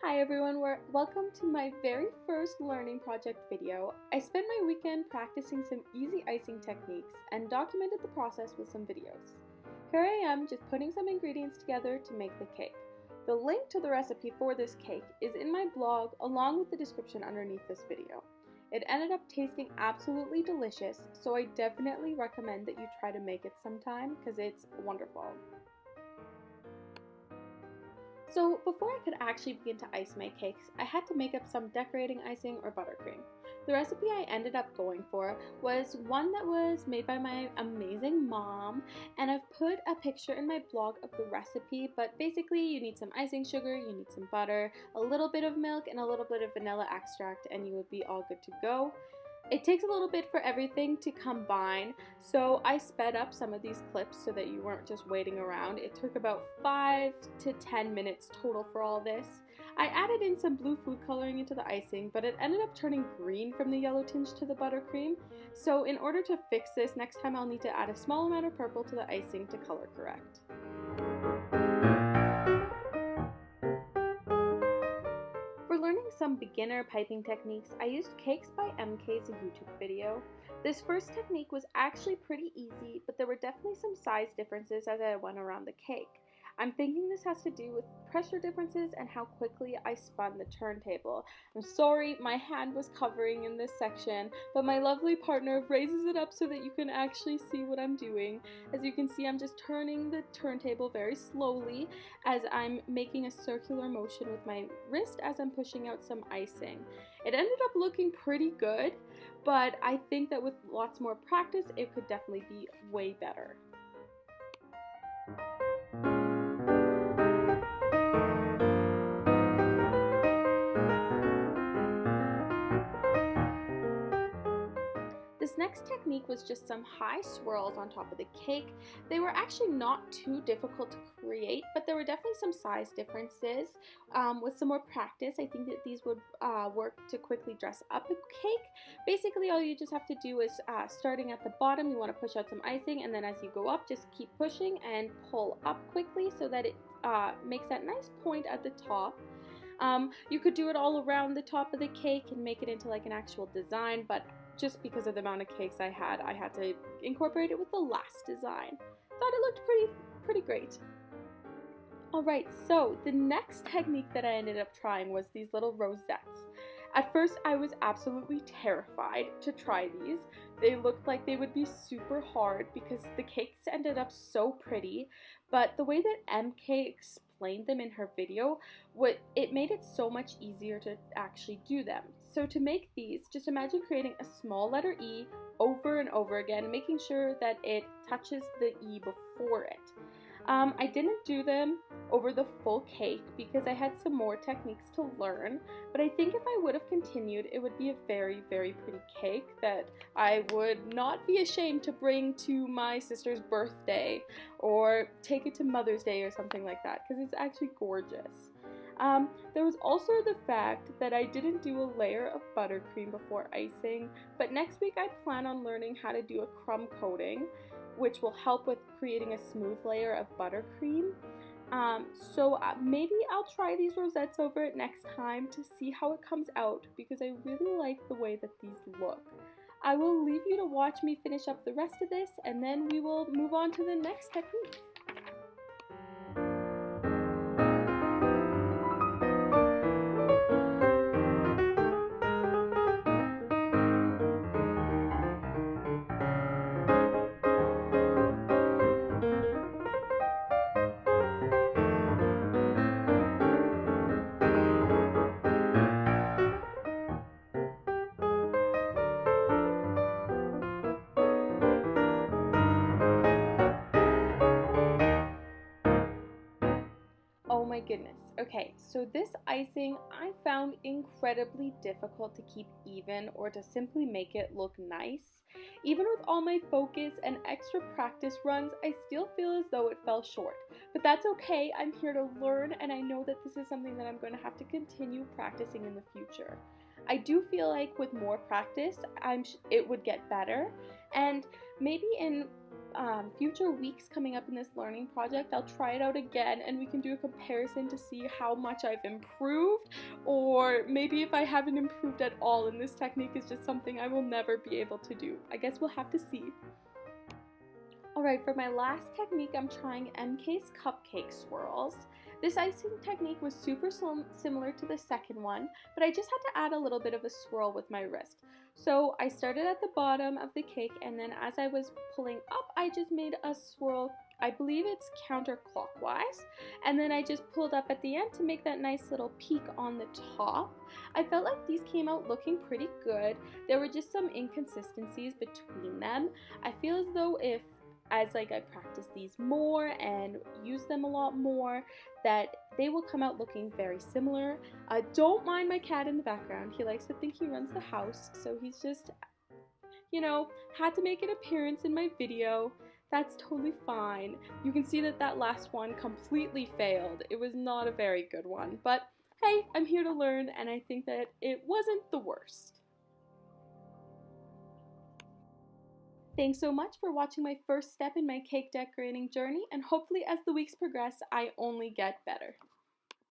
Hi everyone, welcome to my very first learning project video. I spent my weekend practicing some easy icing techniques and documented the process with some videos. Here I am just putting some ingredients together to make the cake. The link to the recipe for this cake is in my blog along with the description underneath this video. It ended up tasting absolutely delicious, so I definitely recommend that you try to make it sometime because it's wonderful. So before I could actually begin to ice my cakes, I had to make up some decorating icing or buttercream. The recipe I ended up going for was one that was made by my amazing mom, and I've put a picture in my blog of the recipe, but basically you need some icing sugar, you need some butter, a little bit of milk, and a little bit of vanilla extract, and you would be all good to go. It takes a little bit for everything to combine, so I sped up some of these clips so that you weren't just waiting around. It took about 5 to 10 minutes total for all this. I added in some blue food coloring into the icing, but it ended up turning green from the yellow tinge to the buttercream. So in order to fix this, next time I'll need to add a small amount of purple to the icing to color correct. For learning some beginner piping techniques, I used Cakes by MK's YouTube video. This first technique was actually pretty easy, but there were definitely some size differences as I went around the cake. I'm thinking this has to do with pressure differences and how quickly I spun the turntable. I'm sorry, my hand was covering in this section, but my lovely partner raises it up so that you can actually see what I'm doing. As you can see, I'm just turning the turntable very slowly as I'm making a circular motion with my wrist as I'm pushing out some icing. It ended up looking pretty good, but I think that with lots more practice, it could definitely be way better. This next technique was just some high swirls on top of the cake. They were actually not too difficult to create, but there were definitely some size differences. With some more practice, I think that these would work to quickly dress up a cake. Basically, all you just have to do is starting at the bottom, you want to push out some icing, and then as you go up, just keep pushing and pull up quickly so that it makes that nice point at the top. You could do it all around the top of the cake and make it into like an actual design, but just because of the amount of cakes I had to incorporate it with the last design. Thought it looked pretty great. Alright, so the next technique that I ended up trying was these little rosettes. At first, I was absolutely terrified to try these. They looked like they would be super hard because the cakes ended up so pretty, but the way that MK explained them in her video, it made it so much easier to actually do them. So to make these, just imagine creating a small letter E over and over again, making sure that it touches the E before it. I didn't do them over the full cake because I had some more techniques to learn, but I think if I would have continued, it would be a very, very pretty cake that I would not be ashamed to bring to my sister's birthday or take it to Mother's Day or something like that because it's actually gorgeous. There was also the fact that I didn't do a layer of buttercream before icing, but next week I plan on learning how to do a crumb coating, which will help with creating a smooth layer of buttercream. So maybe I'll try these rosettes over it next time to see how it comes out because I really like the way that these look. I will leave you to watch me finish up the rest of this and then we will move on to the next technique. Oh my goodness. Okay, so this icing I found incredibly difficult to keep even or to simply make it look nice. Even with all my focus and extra practice runs, I still feel as though it fell short. But that's okay, I'm here to learn and I know that this is something that I'm going to have to continue practicing in the future. I do feel like with more practice, it would get better, and maybe in future weeks coming up in this learning project, I'll try it out again and we can do a comparison to see how much I've improved, or maybe if I haven't improved at all and this technique is just something I will never be able to do. I guess we'll have to see. Alright, for my last technique, I'm trying MK's cupcake swirls. This icing technique was super similar to the second one, but I just had to add a little bit of a swirl with my wrist. So I started at the bottom of the cake, and then as I was pulling up, I just made a swirl. I believe it's counterclockwise, and then I just pulled up at the end to make that nice little peak on the top. I felt like these came out looking pretty good. There were just some inconsistencies between them. I feel as though as I practice these more and use them a lot more, that they will come out looking very similar. Don't mind my cat in the background. He likes to think he runs the house, so he's just, had to make an appearance in my video. That's totally fine. You can see that last one completely failed. It was not a very good one, but hey, I'm here to learn, and I think that it wasn't the worst. Thanks so much for watching my first step in my cake decorating journey, and hopefully as the weeks progress, I only get better.